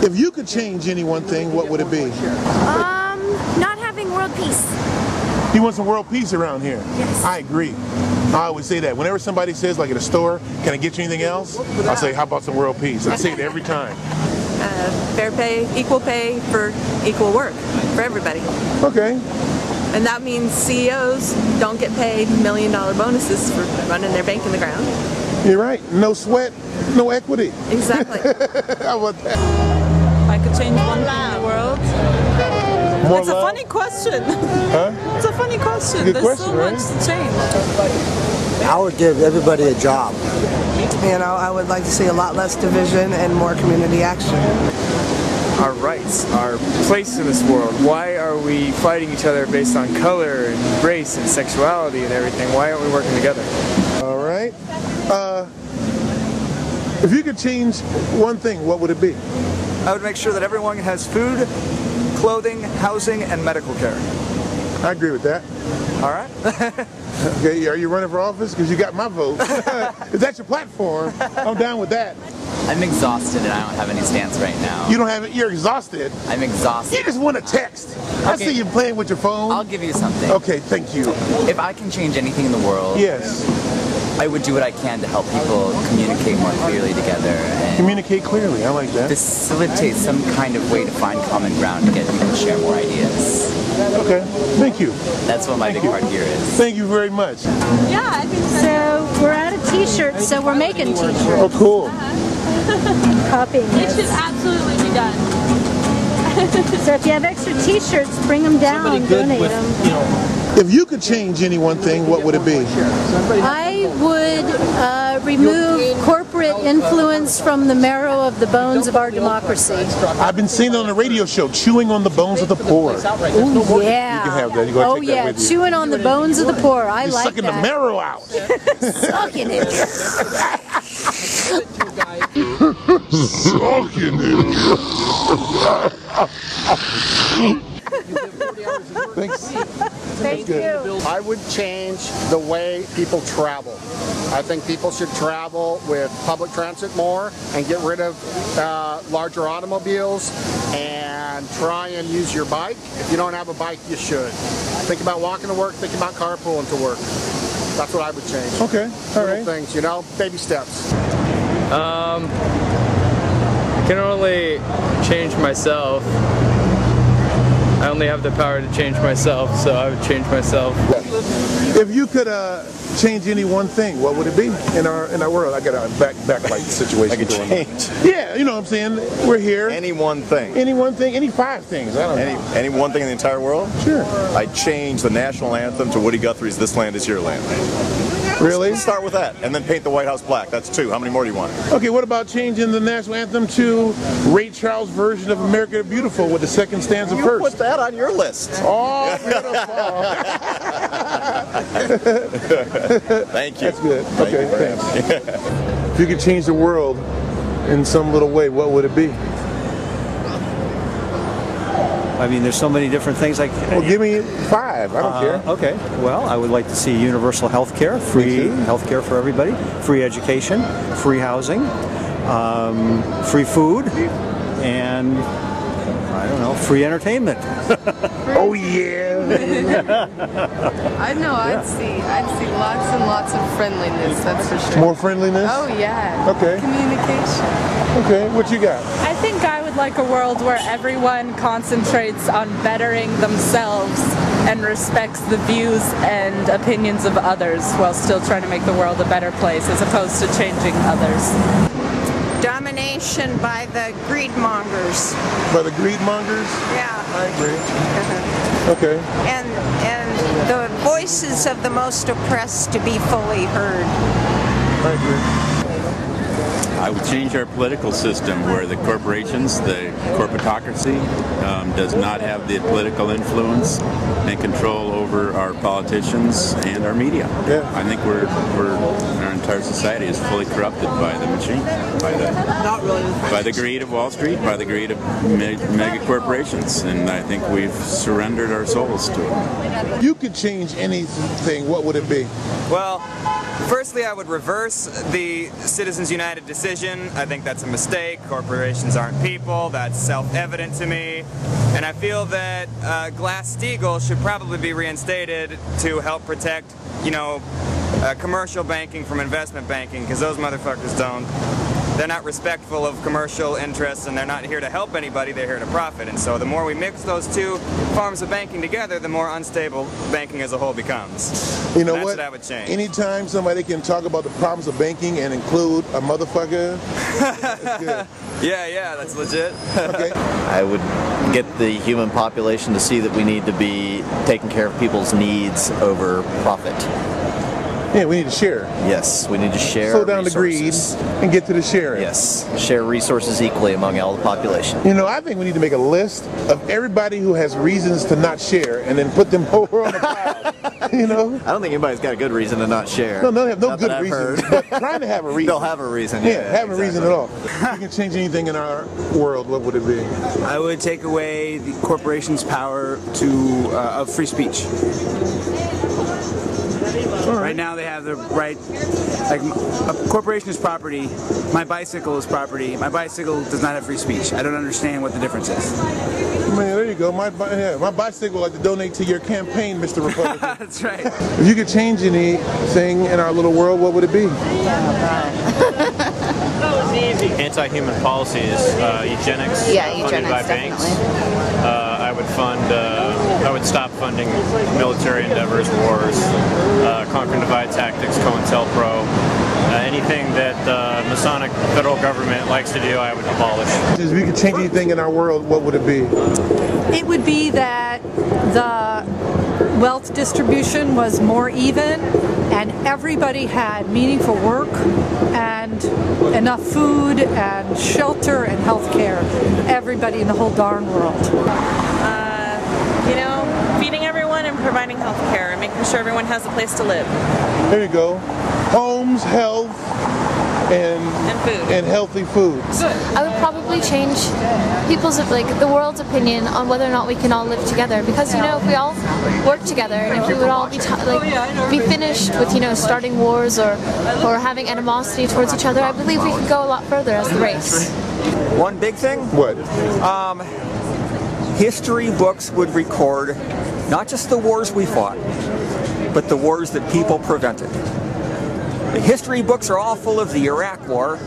If you could change any one thing, what would it be? Not having world peace. You want some world peace around here? Yes. I agree. I always say that. Whenever somebody says, like at a store, can I get you anything else? I'll say, how about some world peace? I say it every time. Fair pay, equal pay for equal work for everybody. Okay. And that means CEOs don't get paid $1 million bonuses for running their bank in the ground. You're right. No sweat, no equity. Exactly. How about that? If I could change one thing in the world. More It's a love? funny question. Huh? It's a funny question. Good There's question, so right? much to change. I would give everybody a job. You know, I would like to see a lot less division and more community action. Our rights, our place in this world. Why are we fighting each other based on color and race and sexuality and everything? Why aren't we working together? All right. If you could change one thing, what would it be? I would make sure that everyone has food, clothing, housing, and medical care. I agree with that. All right? Okay, are you running for office? Because you got my vote. Is that your platform? I'm down with that. I'm exhausted and I don't have any stance right now. You don't have it? You're exhausted? I'm exhausted. You just want to text. I see you playing with your phone. I'll give you something. Okay, thank you. If I can change anything in the world, yes, I would do what I can to help people communicate more clearly together and communicate clearly. I like that. facilitate some kind of way to find common ground to get people to share more ideas. Okay, thank you. That's what my big part here is. Thank you very much. Yeah, I think so. So we're out of t-shirts, so we're making t-shirts. Oh, cool. Copying It this. should absolutely be done. So if you have extra t-shirts, bring them down, donate them. If you could change any one thing, what would it be? I would remove corporate influence from the marrow of the bones of our democracy. I've been seeing it on the radio show, chewing on the bones of the poor. Ooh, yeah. You can have that. You gotta Oh take that yeah, with you. chewing on the bones of the poor. I You're like sucking that. the marrow out. Sucking it. Sucking it. Thanks. Thank you. I would change the way people travel. I think people should travel with public transit more and get rid of larger automobiles and try and use your bike. If you don't have a bike, you should. Think about walking to work, think about carpooling to work. That's what I would change. Okay, all right. Little things, you know, baby steps. I can only change myself. I only have the power to change myself, so I would change myself. If you could change any one thing, what would it be in our world? I got a backlight situation I could going change. on. Yeah, you know what I'm saying? We're here. Any one thing. Any one thing? Any 5 things? I don't know. Any one thing in the entire world? Sure. I'd change the national anthem to Woody Guthrie's "This Land Is Your Land." Really? Start with that, and then paint the White House black. That's 2. How many more do you want? Okay, what about changing the national anthem to Ray Charles' version of America the Beautiful with the second stanza You first? put that on your list. Oh, beautiful. Thank you. That's good. Thank Okay, you very thanks. much. If you could change the world in some little way, what would it be? I mean, there's so many different things. Well, give me 5. I don't care. Okay. Well, I would like to see universal health care, free health care for everybody, free education, free housing, free food, and I don't know, free entertainment. Oh yeah. I know. I'd see lots and lots of friendliness. That's for sure. More friendliness? Oh yeah. Okay. Communication. Okay, what you got? I think I would like a world where everyone concentrates on bettering themselves and respects the views and opinions of others while still trying to make the world a better place as opposed to changing others. Domination by the greedmongers. By the greedmongers? Yeah. I agree. Okay. And the voices of the most oppressed to be fully heard. I agree. I would change our political system where the corporations, the corporatocracy, does not have the political influence and control over our politicians and our media. Yeah. I think our entire society is fully corrupted by the machine, by the greed of Wall Street, by the greed of mega corporations, and I think we've surrendered our souls to it. You could change anything, what would it be? Well, firstly, I would reverse the Citizens United decision. I think that's a mistake. Corporations aren't people. That's self-evident to me. And I feel that Glass-Steagall should probably be reinstated to help protect, you know, commercial banking from investment banking, because those motherfuckers don't. They're not respectful of commercial interests, and they're not here to help anybody, they're here to profit. And so the more we mix those two forms of banking together, the more unstable banking as a whole becomes. You know That's what? I would change. Anytime somebody can talk about the problems of banking and include a motherfucker, that's good. Yeah, that's legit. Okay. I would get the human population to see that we need to be taking care of people's needs over profit. Yeah, we need to share. Yes, we need to share Slow down resources. the greed and get to the sharing. Yes, share resources equally among all the population. You know, I think we need to make a list of everybody who has reasons to not share and then put them over on the pile. You know? I don't think anybody's got a good reason to not share. No, they have no Not good that I've reason. heard. But trying to have a reason. They'll have a reason. Yeah, have exactly. a reason at all. If you can change anything in our world, what would it be? I would take away the corporation's power of free speech. Right now they have the right, like a corporation is property, my bicycle is property, my bicycle does not have free speech. I don't understand what the difference is. Man, there you go. My bicycle would like to donate to your campaign, Mr. Republican. That's right. If you could change anything in our little world, what would it be? Anti-human policies, eugenics, funded by banks. I would stop funding military endeavors, wars, conquer and divide tactics, COINTELPRO. Anything that the Masonic federal government likes to do, I would abolish. If you could change anything in our world, what would it be? It would be that the wealth distribution was more even and everybody had meaningful work and enough food and shelter and health care. Everybody in the whole darn world. You know, feeding everyone and providing health care and making sure everyone has a place to live. There you go. Homes, health, and food. And healthy foods. I would probably change people's, the world's opinion on whether or not we can all live together. Because, you know, if we all work together and if we would all be finished with, you know, starting wars or having animosity towards each other, I believe we could go a lot further as the race. One big thing? What? History books would record not just the wars we fought, but the wars that people prevented. The history books are all full of the Iraq War,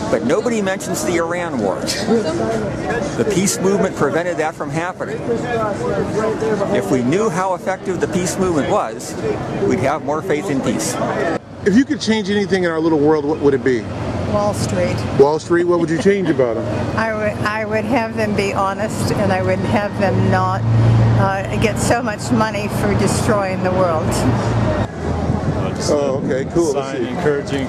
but nobody mentions the Iran War. The peace movement prevented that from happening. If we knew how effective the peace movement was, we'd have more faith in peace. If you could change anything in our little world, what would it be? Wall Street. Wall Street, what would you change about them? I would have them be honest, and I would have them not get so much money for destroying the world. Oh, okay, cool. Sign encouraging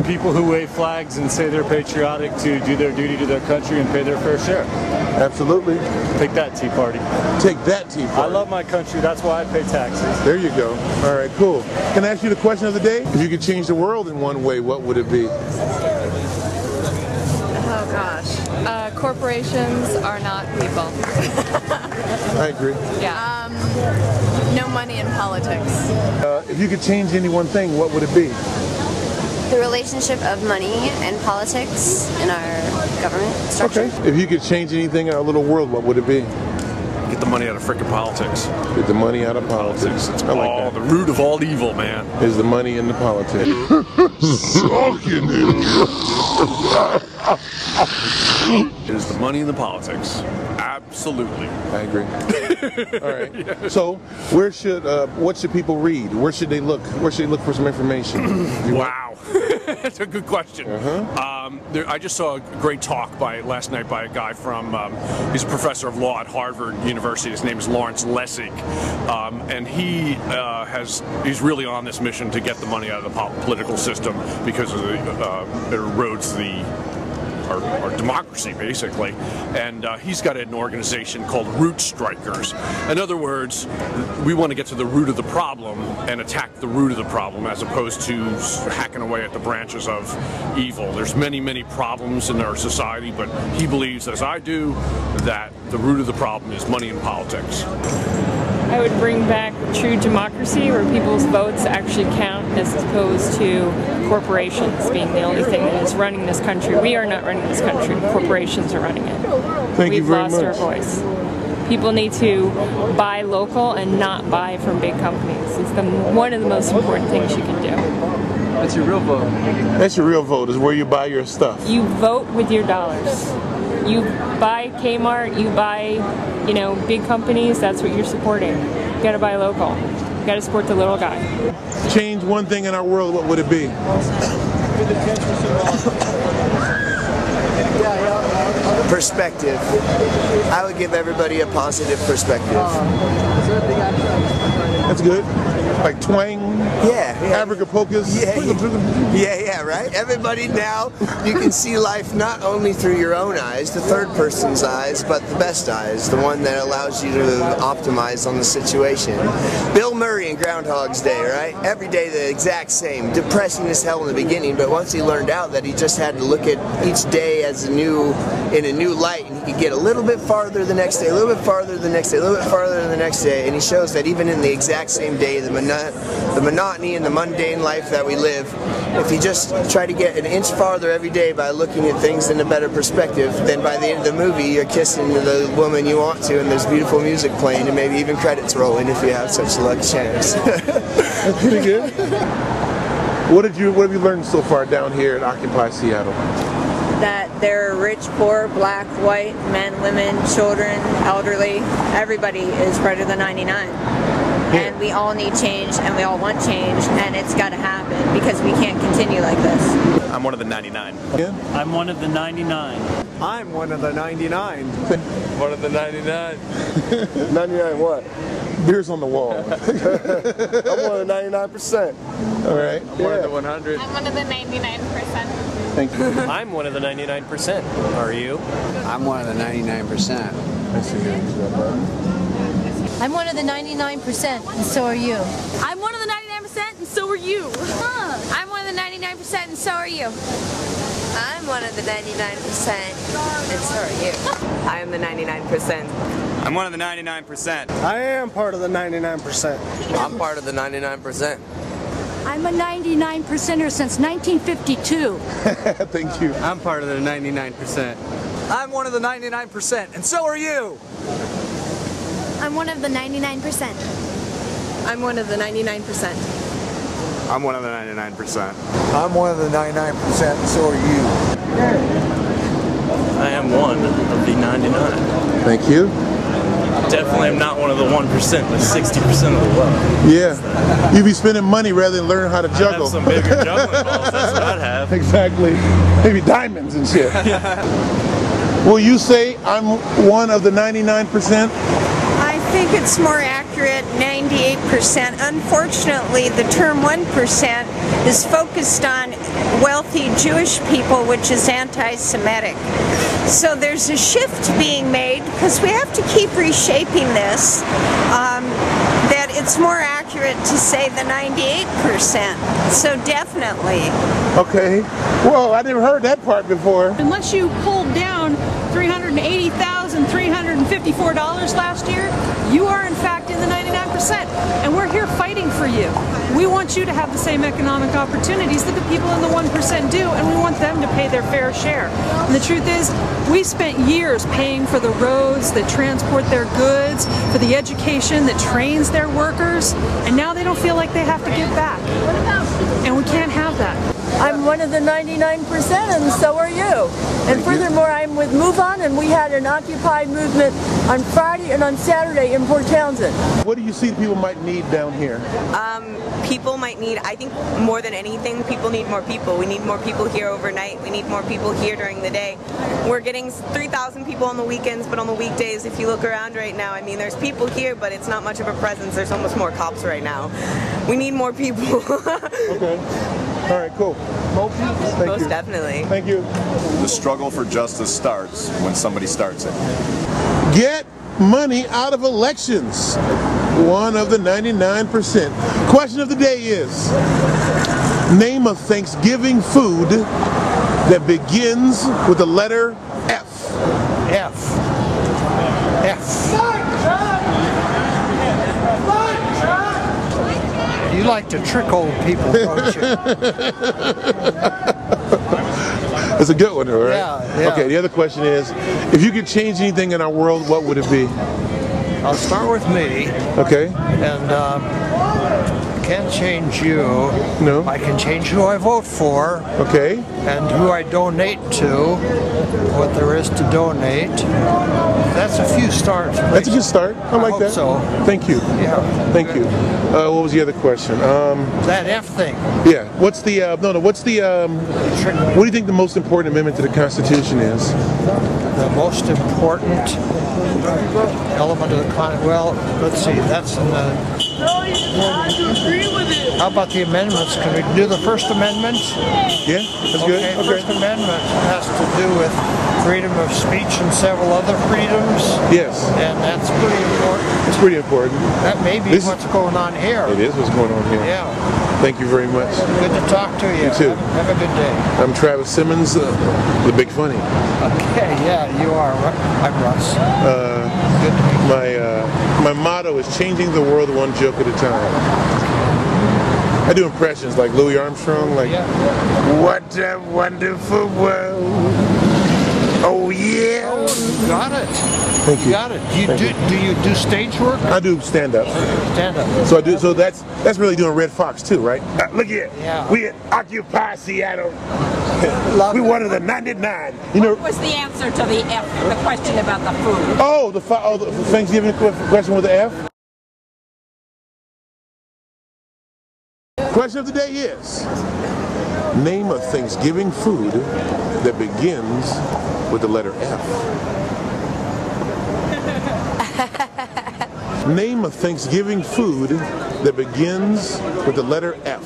people who wave flags and say they're patriotic to do their duty to their country and pay their fair share. Absolutely. Take that, Tea Party. Take that, Tea Party. I love my country. That's why I pay taxes. There you go. All right, cool. Can I ask you the question of the day? If you could change the world in one way, what would it be? Oh gosh. Corporations are not people. I agree. Yeah. No money in politics. If you could change any one thing, what would it be? The relationship of money and politics in our government structure. Okay. If you could change anything in our little world, what would it be? Get the money out of frickin' politics. Get the money out of politics. It's I like that. the root of all evil, man. Is the money in the politics. Sucking it. Is the money in the politics. Absolutely. I agree. All right. Yeah. So, what should people read? Where should they look? Where should they look for some information? Wow. That's a good question. I just saw a great talk last night by a guy from, he's a professor of law at Harvard University. His name is Lawrence Lessig. And he's really on this mission to get the money out of the political system because of it erodes our democracy, basically. And he's got an organization called Root Strikers. In other words, we want to get to the root of the problem and attack the root of the problem as opposed to hacking away at the branches of evil. There's many, many problems in our society, but he believes, as I do, that the root of the problem is money in politics. I would bring back true democracy where people's votes actually count as opposed to corporations being the only thing that is running this country. We are not running this country. Corporations are running it. Thank you very much. We've lost our voice. People need to buy local and not buy from big companies. It's one of the most important things you can do. That's your real vote. That's your real vote, is where you buy your stuff. You vote with your dollars. You buy Kmart, you buy, big companies, that's what you're supporting. You gotta buy local. You gotta support the little guy. Change one thing in our world, what would it be? Perspective. I would give everybody a positive perspective. That's good. Like twang? Yeah. Africa Pocus? Yeah, right? Everybody now, you can see life not only through your own eyes, the third person's eyes, but the best eyes, the one that allows you to optimize on the situation. Bill Murray in Groundhog's Day, right? Every day the exact same. Depressing as hell in the beginning, but once he learned out that he just had to look at each day as in a new light, and he could get a little bit farther the next day, a little bit farther the next day, a little bit farther the next day, and he shows that even in the exact same day, the monotony and the mundane life that we live, if you just try to get an inch farther every day by looking at things in a better perspective, then by the end of the movie you're kissing the woman you want to, and there's beautiful music playing and maybe even credits rolling if you have such luck chance. That's pretty good. What have you learned so far down here at Occupy Seattle? That there are rich, poor, black, white, men, women, children, elderly. Everybody is better than 99. And we all need change, and we all want change, and it's got to happen because we can't continue like this. I'm one of the 99. I'm one of the 99. I'm one of the 99. One of the 99. 99 what? Beers on the wall. I'm one of the 99%. All right. I'm one of the 100. I'm one of the 99%. Thank you. I'm one of the 99%. Are you? I'm one of the 99%. I see you. I'm one of the 99%, and so are you. I'm one of the 99%, and so are you. I'm one of the 99%, and so are you. I'm one of the 99%, and so are you. I am the 99%. I'm one of the 99%. I am part of the 99%. I'm part of the 99%. I'm a 99%er since 1952. Thank you. I'm part of the 99%. I'm one of the 99%, and so are you. I'm one of the 99%. I'm one of the 99%. I'm one of the 99%. I'm one of the 99%, and so are you. I am one of the 99. Thank you. Definitely am not one of the 1%, but 60% of the wealth. Yeah. You be spending money rather than learning how to juggle. I'd have some bigger juggling balls, that's what I'd have. Exactly. Maybe diamonds and shit. Will you say I'm one of the 99%? I think it's more accurate, 98%. Unfortunately, the term 1% is focused on wealthy Jewish people, which is anti-Semitic. So there's a shift being made, because we have to keep reshaping this, that it's more accurate to say the 98%. So definitely. Okay. Well, I never heard that part before. Unless you pulled down $380,354 last year, you are in fact in the 99%. And we're here fighting for you. We want you to have the same economic opportunities that the people in the 1% do, and we want them to pay their fair share. And the truth is, we spent years paying for the roads that transport their goods, for the education that trains their workers, and now they don't feel like they have to give back. And we can't have that. I'm one of the 99%, and so are you. And furthermore, I'm with Move On, and we had an Occupy movement on Friday and on Saturday in Port Townsend. What do you see people might need down here? People might need, I think more than anything, people need more people. We need more people here overnight. We need more people here during the day. We're getting 3,000 people on the weekends, but on the weekdays, if you look around right now, I mean, there's people here, but it's not much of a presence. There's almost more cops right now. We need more people. Okay. All right, cool. Most definitely. Thank you. The struggle for justice starts when somebody starts it. Get money out of elections. One of the 99%. Question of the day is, name a Thanksgiving food that begins with the letter F. F. F. like to trick old people, don't you? That's a good one, all right? Yeah. Okay, the other question is, if you could change anything in our world, what would it be? I'll start with me. Okay. And I can't change you. No. I can change who I vote for. Okay. And who I donate to, what there is to donate. That's a few starts. That's a good start. I like that. So. Thank you. Yeah. Thank you. What was the other question? That F thing. Yeah. What's the What's the what do you think the most important amendment to the Constitution is? The most important element of the well, let's see. That's in the. How about the amendments? Can we do the First Amendment? Yeah, that's good. Okay. First Amendment has to do with freedom of speech and several other freedoms. Yes. And that's pretty important. It's pretty important. That may be what's going on here. It is what's going on here. Yeah. Thank you very much. Good to talk to you. You too. Have a good day. I'm Travis Simmons, the Big Funny. Okay, yeah, you are. I'm Russ. Good to meet you. My motto is changing the world one joke at a time. I do impressions like Louis Armstrong, like, what a wonderful world. Oh yeah. Oh, you got it. Thank you. You got it. Do you do stage work? I do stand up. Stand up. So I do. So that's really doing Red Fox too, right? Look here. Yeah. We at Occupy Seattle. We one of the 99. You know. What was the answer to the F? The question about the food. Oh, the Thanksgiving question with the F. Question of the day is: name a Thanksgiving food that begins with the letter F. Name a Thanksgiving food that begins with the letter F.